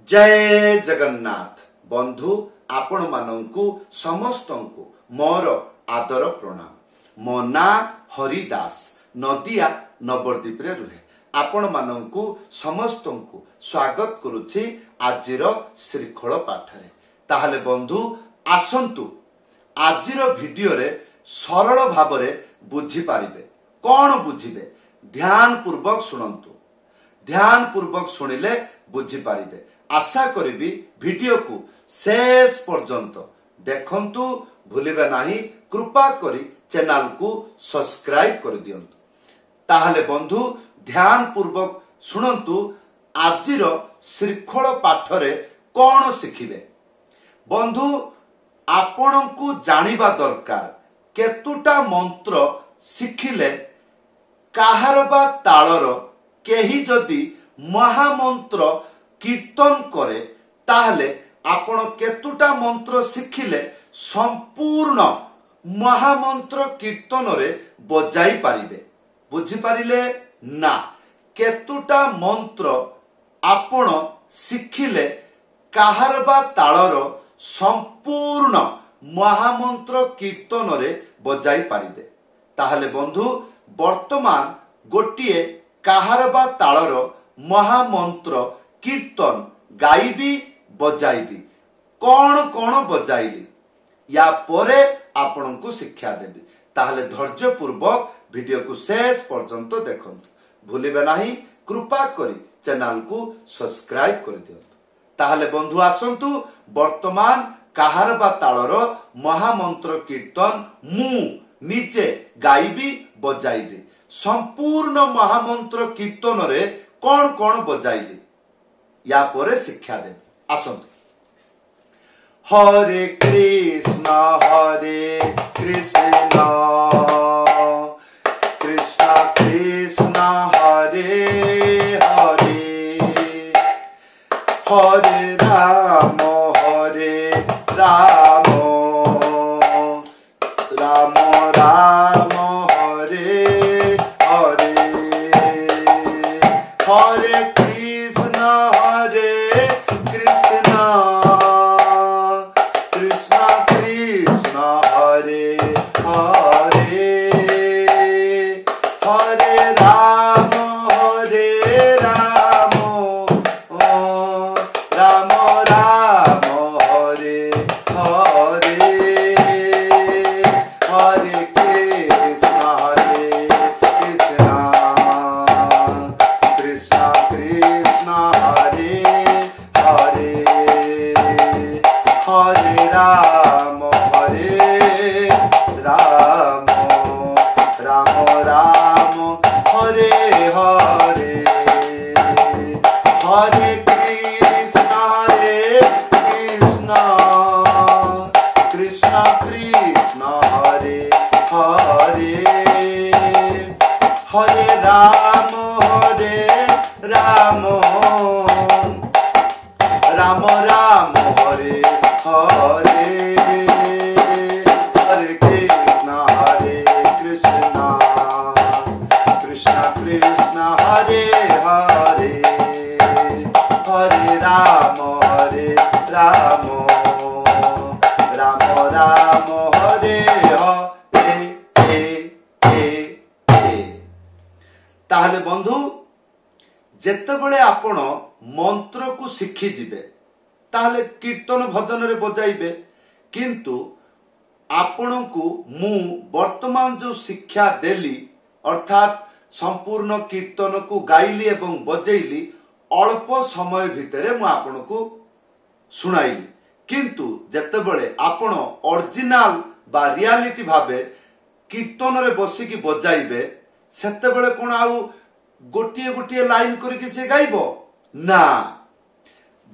जय जगन्नाथ बंधु आपण मानंकु समस्तंकु मोर आदर प्रणाम। मो ना हरिदास नदिया नवद्वीप रे रुहे आपण मानंकु समस्तंकु स्वागत करुछि आजिर श्रीखोल पाठरे। ताहले बंधु आसंतु आजिर भिडियो रे सरल भाबरे बुझी पारिबे। कोन बुझिबे ध्यान पूर्वक सुनंतु। ध्यान पूर्वक सुनिले बुझी पारिबे। आशा करिबी भिडियो को शेष पर्यंत देखंतु भूलिबे नाही। कृपा करी चैनल को सब्सक्राइब कर दियंतु। ताहले बंधु ध्यान पूर्वक सुनंतु आजिर श्रीखोल पाठरे कोन शिखिबे। बंधु आपणंकु जानिबा दरकार केतुटा मंत्र शिखिले काहार बा तालर केही जदि महामंत्र कीर्तन करे ताहले आपण केतुटा मंत्र शिखिले संपूर्ण महामंत्र कीर्तन रे बजाई पारिबे। बुझी पारिले ना केतुटा मंत्र आपण शिखिले काहार बा तालर संपूर्ण महामंत्र कीर्तन रे बजाई पारिबे। ताहले बंधु वर्तमान गोटिए काहार बा तालर महामंत्र कीर्तन गाइबी बजाइबी। कौन कौन बजाइली या परे आपनकु शिक्षा देबी। ताहले धैर्य पूर्वक वीडियो को शेष पर्यंत देखंतु। भूलिबे नाही। कृपा करी चैनल को सब्सक्राइब कर दियंतु। ताहले बंधु आसंतु वर्तमान काहार बा तालर महामंत्र कीर्तन मु निजे गाइबी बजाइबी। संपूर्ण महामंत्र कीर्तन रे कौन कौन बजाइली या परे शिक्षा दे। आसंतु। हरे कृष्ण कृष्ण कृष्ण हरे हरे हरे राम राम राम हरे हरे हरे कृष्ण कृष्ण कृष्ण हरे हरे हरे राम राम राम हरे हरे हरे कृष्ण कृष्ण कृष्ण हरे हरे हरे राम राम हरे हरे हरे कृष्ण कृष्ण कृष्ण हरे हरे हरे राम राम राम हरे हरे हरे कृष्ण कृष्ण कृष्ण हरे हरे हरे राम राम हरे हरे। ताहले बंधु जेतेबेले आपण मंत्र को शिखी जिबे ताहले कीर्तन भजन रे बजाइबे। किंतु आपणकु मु वर्तमान जो शिक्षा देली अर्थात संपूर्ण कीर्तन को गाइली एवं बजेइली अल्प समय भितरे मु आपणकु सुनाइली। किंतु जेतेबेले आपण ओरिजिनल बा रियलिटी भाबे कीर्तन रे बसिकी बजाइबे सेतेबेले कोन आउ गोटिए गोटिए लाइन करके से गाइबो ना।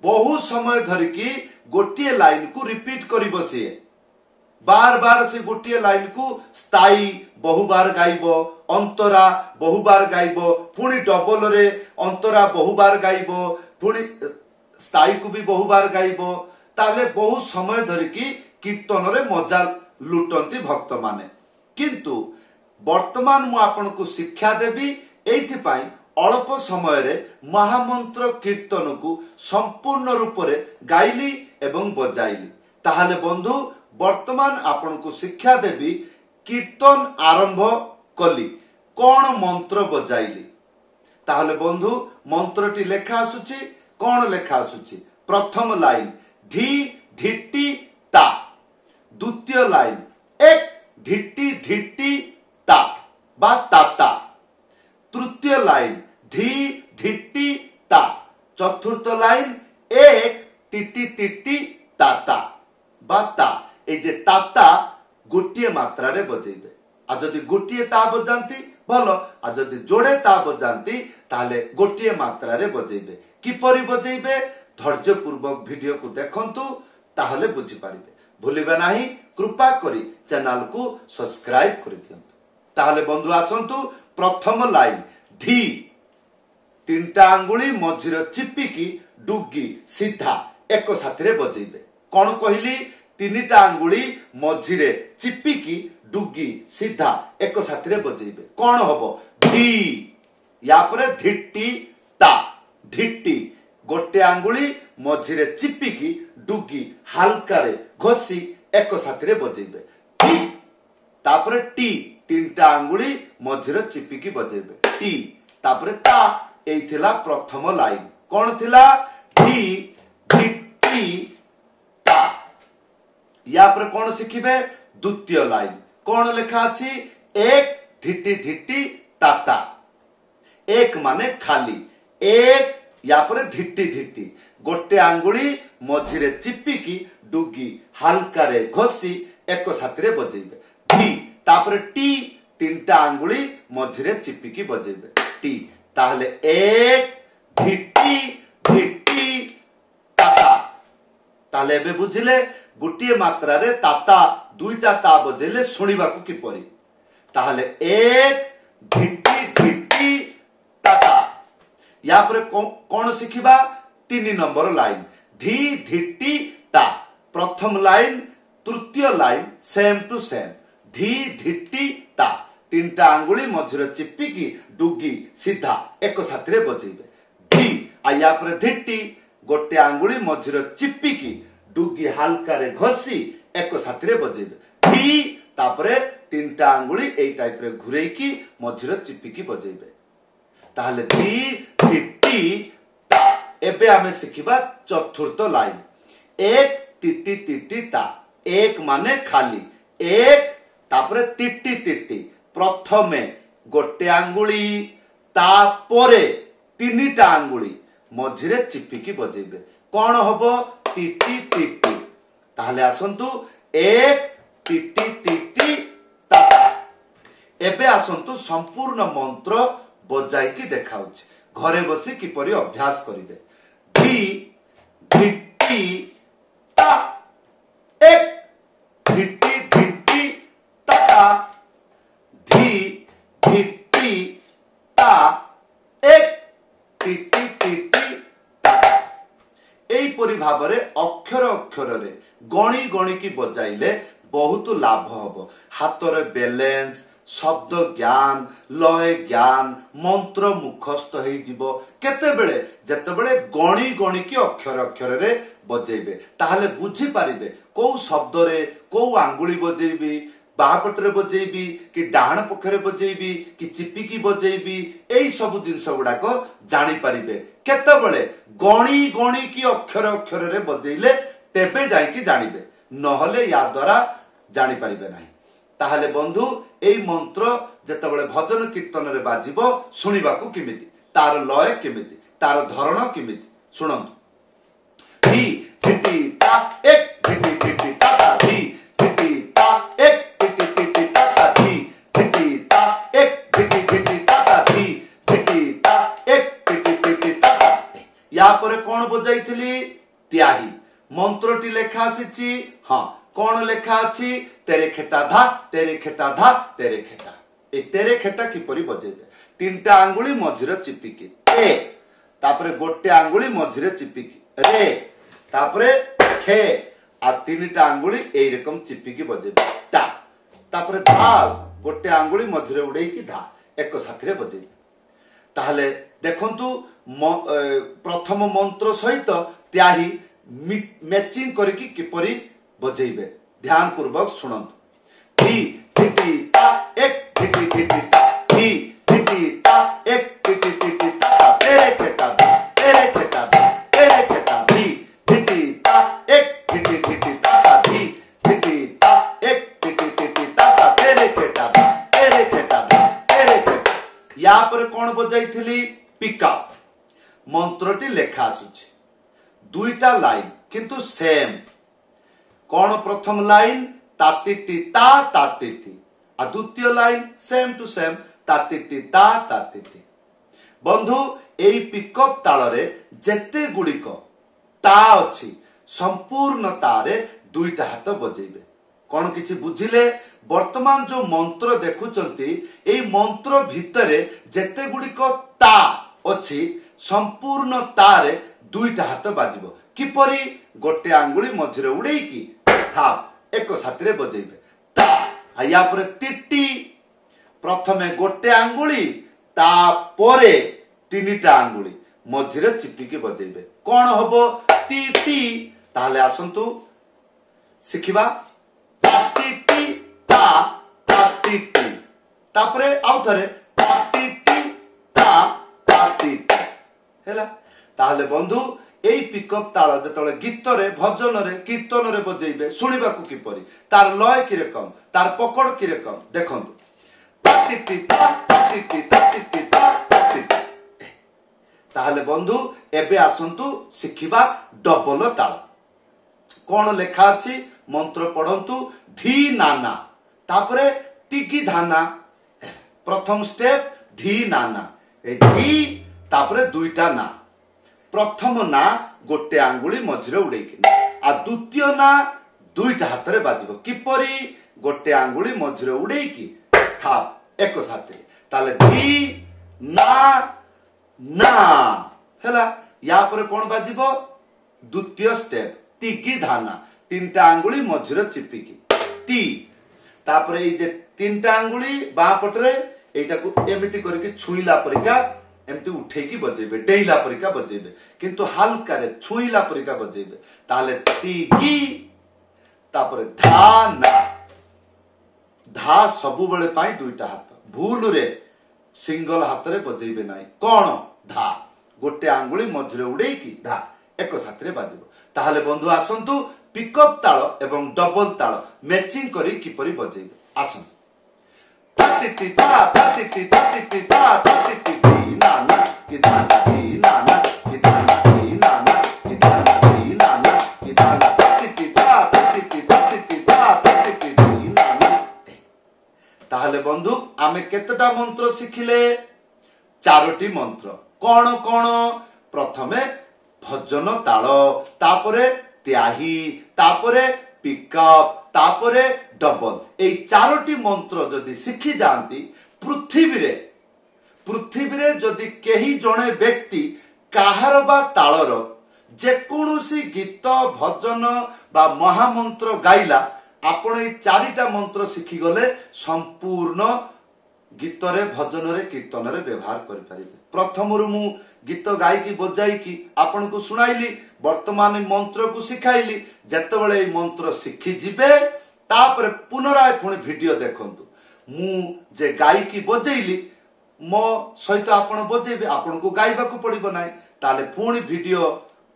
बहु समय धरिकी गोटिए लाइन को रिपीट करिबो। से बार बार से गोटिए लाइन को स्थायी बहु बार गाइबो। अंतरा बहु बार गाइबो। पुणी डबल रे अंतरा बहु बार गाइबो। पुणी स्थायी को भी बहु बार गाइबो। ताले बहु समय धरिकी कीर्तन रे मजा लुटंती भक्त माने। किंतु वर्तमान मु आपन को शिक्षा देबी एथि पाई अल्प समय महामंत्र कीर्तन को संपूर्ण रूप से गाइली एवं बजाइली। ताहले बंधु वर्तमान आपण को शिक्षा देवी कीर्तन आरंभ कली कौन मंत्र बजाइली। ताहले बंधु मंत्रटी लेखा आसुची कौन लेखा आसुची प्रथम लाइन धी धिट्टी ता, द्वितीय लाइन एक धिट्टी धिट्टी ता बा ताता, तृतीय लाइन धी धिट्टी ता, चतुर्थ लाइन एक तिट्टी तिट्टी ताता बा ता। ए जे ताता गोटिए मात्रा रे बजेइबे। आ जदि गोटिए ता बजांती भलो, आ जदि जोड़े ता बजांती ताले गोटिए मात्रा रे बजेइबे। किपरि बजेइबे धैर्य पूर्वक वीडियो को देखंतु ताहले बुझी पारिबे। भूलिबे नाही कृपा करी चैनल को सब्सक्राइब कर दियंतु। ताहले बंधु आसंतु प्रथम लाइन धी तीनटा आंगुली मझिर चिपिकी डुगी सीधा एक साथरे बजेइबे। कौन कहली तीनटा आंगुली मझिरे चिपिकी डुगी सीधा एक साथरे बजेइबे। कौन हबो धी, या परे धिट्टी ता, धिट्टी गोटे आंगुली मझिरे चिपिकी डुगी हल्का रे घोसी एक साथरे बजेइबे। टी तापरे टी तीनटा आंगुली मझिरे चिपिकी बजेइबे टी। तापरे ता एथिला प्रथम लाइन कौन थिला धी धिट्टी ता। या पर कौन शिखिबे द्वितीय लाइन कौन लेखा अछि एक धिट्टी धिट्टी ताता। एक माने खाली, एक या पर धिट्टी धिट्टी गोटे आंगुली मझिरे चिपिकी डुगी हल्का रे घोसी एक साथरे बजेइबे धी। तापर टी तीनटा आंगुली मझिरे चिपिकी बजेइबे टी। ताहले एक धिट्टी धिट्टी ताता। ताहले एबे बुझिले गुटिए मात्रा रे ताता दुईटा ता बजेले सुनिबाकू किपरि। ताहले एक धिट्टी धिट्टी ताता। या पर कौन शिखिबा तीन नंबर लाइन धी धिट्टी ता। प्रथम लाइन तृतीय लाइन सेम टू सेम धी धिट्टी ता। तीनटा आंगुली मझिर चिपिकी डुगी सीधा एक साथरे बजेइबे धी। आ या पर धिट्टी गोटे आंगुली मझिर चिपिकी डुगी हल्का रे घोसी एक साथरे बजेइबे धी। तापरे तीनटा आंगुली एई टाइप रे घुरेकी मझिर चिपिकी बजेइबे। ताहले धी धिट्टी ता। एबे आमे शिखिबा चतुर्थ लाइन एक तिट्टी तिट्टी ता। एक माने खाली, एक तापरे तिट्टी तिट्टी प्रथमे गोटे आंगुली तापरे तीनटा आंगुली मझिरे चिपिकी बजेइबे। कौन हबो तिट्टी तिट्टी। ताहले आसंतु एक तिट्टी तिट्टी ता। एबे आसंतु संपूर्ण मंत्र बजाइकी देखाउछि घरे बसी किपरि अभ्यास करिवे। धी धिट्टी ता, एक धिट्टी धिट्टी ता, धी धिट्टी ता, एक तिट्टी तिट्टी ता। एई परि भाबरे अक्षर अक्षर रे गणी गणी की बजाइले बहुत लाभ हबो। हातरे बैलेंस, शब्द ज्ञान, लय ज्ञान, मंत्र मुखस्थ हेई जिवो। केते बेले जते बेले गणी गणी की अक्षर अक्षर रे बजेइबे ताहले बुझी पारिबे को शब्द रे को आंगुली बजेइबी, बापटरे बजेइबी कि डाहण पखरे बजेइबी कि चिपिकी बजेइबी। एई सब जिंस गुडाक जानि पारिबे केते बेले गणी गणी की अक्षर अक्षर रे बजेइले तेबे जाइकी जानिबे, नहले या द्वारा जानि पारिबे नाही। ताहले बंधु एई मंत्र जेतेबेले भजन कीर्तन रे बाजिबो सुनिबाकू किमिति, तार लय किमिति, तार धरण किमिति सुनंतु। धी धिट्टी ता एक धिट्टी धिट्टी ता धी धिट्टी ता एक धिट्टी धिट्टी ता धी धिट्टी ता एक धिट्टी धिट्टी ता धी धिट्टी ता एक धिट्टी धिट्टी ता। या परे कोन बजाइथिली त्याही मंत्रटी लेखा आसीची। हां कौन लेखा अछि तेरे खेटा धा तेरे खेटा धा तेरे खेटा। ए तेरे खेटा किपरि बजेबे तीनटा आंगुली मझिर चिपिकी ए, तापरे गोटे आंगुली मझिरे चिपिकी रे, तापरे खे आ तीनटा आंगुली एई रकम चिपिकी बजेबे टा। तापरे धा गोटे आंगुली मझिरे उडेकी धा एक साथरे बजेबे। ताहले देखंतु प्रथम मंत्र सहित त्याही मैचिंग करके किपरि बजेइबे ध्यान पूर्वक सुनंतु धी धिटी ता एक धिटी धिटी ता धी धिटी ता एक धिटी धिटी ता तेरे खेटा दा तेरे खेटा दा तेरे खेटा धी धिटी ता एक धिटी धिटी ता धी धिटी ता एक धिटी धिटी ता तेरे खेटा दा तेरे खेटा दा तेरे खेटा या पर कोन बजाइथिली पिकअप मंत्रटी लेखा आसुछि दुईटा लाइन किंतु सेम कौन प्रथम लाइन तातिटी ता तातिटी आ द्वितीय लाइन सेम टू सेम तातिटी ता तातिटी बंधु एई पिकअप ताଳରେ जेते गुड़िक ता अछि संपूर्ण तारे दुईटा हाथ बजेइबे कौन किछि बुझिले वर्तमान जो मंत्र देखुचंती एई मंत्र भितरे जेते गुड़िक ता अछि संपूर्ण तारे दुईटा हाथ बाजिबो किपरि गोटे आंगुली मझिरे उड़ेकी थाप एक साथरे बजेइबे ता या पर तिटी प्रथमे गोटे आंगुली ता परे तीनिटा आंगुली मझिरे चिपिकी बजेइबे कोन हबो टीटी ताले आसंतु सिखिबा टीटी ता टीटी तापरे आउथरे टीटी ता टीटी हैला ताले बंधु एई पिकअप ताल जेतले गीत रे भजन रे कीर्तन रे बजेइबे सुनिबाकू किपरि तार लय कि रकम तार पकड़ कि रकम देखंतु टिटी टिटी टिटी टिटी ताले बंधु एबे आसंतु सिखिबा डबल ताल कोन लेखा अछि मंत्र पढंतु धी नाना तापरे तिगी धाना प्रथम स्टेप धी नाना ए धी तापरे दुईटा ना प्रथम ना गोटे आंगुली मझिरे उड़ेकी आ द्वितीय ना दुईटा हाथ रे बाजिबो किपरि गोटे आंगुली मझिरे उड़ेकी थाप एक साथे ताले धी ना ना हैला या पर कोन बाजिबो द्वितीय स्टेप तिगी धाना तीनटा आंगुली मझिरे चिपिकी ती तापरे ए जे तीनटा आंगुली बा पटरे एटा को एमिति करके छुईला परिका एमती उठेकी बजेबे डेइला परिका बजेबे किंतु हल्का रे छुईला परिका बजेबे ताले तिगी तापरे धा ना धा सबु बेले पाई दुईटा हाथ भूल रे सिंगल हाथ रे बजेबे नाही कोन धा गोटे आंगुली मझिरे उड़ेकी धा एक साथ रे बाजिबो ताहले बंधु आसंतु पिकअप ताल एवं डबल ताल मैचिंग करी किपरि बजेबे आसंतु तातिटी ता तातिटी तातिटी ता तातिटी धी नाना कि धाना धी नाना कि धाना धी नाना कि धाना धी नाना कि धाना तातिटी ता तातिटी तातिटी ता तातिटी धी नाना ताहले बंधु आमे केतटा मंत्र सिखिले चारोटी मंत्र कोन कोन प्रथमे भजन ताल तापरे त्याही तापरे पिकअप तापरे डबल ए चारोटी मंत्र जदि शिखी जाती पृथ्वी रे जदि केही जणे व्यक्ति काहार बा तालर जेकोसी गीत भजन बा महामंत्र गाइला आपण ए चारिटा मंत्र शिखी गले संपूर्ण गीत रे भजन रे कीर्तन रे व्यवहार करि परिबे प्रथम रु मु गीत गायकी बजाइकी आपण को सुनाइली वर्तमान मंत्र को सिखाइली जेतेबेले मंत्र शिखी जिबे तापर पुनराय पुणी वीडियो देखंतु मु जे गायकी बजेइली मो सहित आपण बजेबे आपण को गाइबा को पड़िबो नाही ताले पुणी वीडियो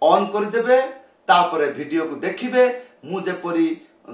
ऑन कर देबे तापर वीडियो को देखिबे मु जे परी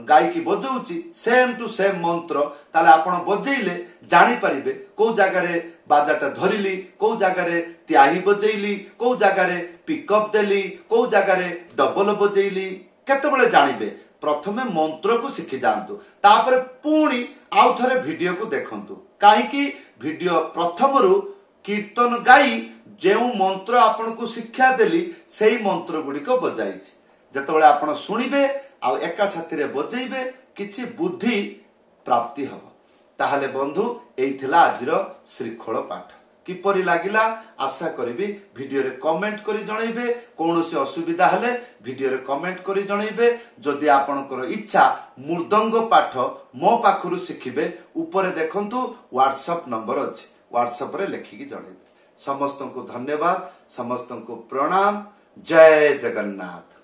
गायकी बजाउची सेम टू सेम मंत्र ताले आपण बजेइले जानि परिबे को जगह रे बाजाटा धरिली को जगह रे त्याही बजेइली को जगह रे पिकअप देली को जगह रे डबल बजेइली केतेबेले जानिबे प्रथमे मंत्र को शिखि जांतु तापर पुणी आउ थरे वीडियो को देखंतु काहे कि वीडियो प्रथम रु कीर्तन गाई जेउ मंत्र आपण को शिक्षा देली सेही मंत्र गुडी को बजाइछि जेतेबेले आपण सुनिबे आ एका साथी रे बजेइबे किछि बुद्धि प्राप्ति हबो ताहले बंधु एइथिला आजिर श्रीखोल पाठ किपरि लागिला आशा करिबी वीडियो रे कमेंट करि जणैबे कोनोसी असुविधा हले वीडियो रे कमेंट करि जणैबे जदि आपनकर इच्छा मृदंग पाठ मो पाखरु सिखिबे ऊपर देखंतु व्हाट्सएप नंबर अछि व्हाट्सएप रे लेखिकी जणैबे समस्त को धन्यवाद, समस्त को प्रणाम। जय जगन्नाथ।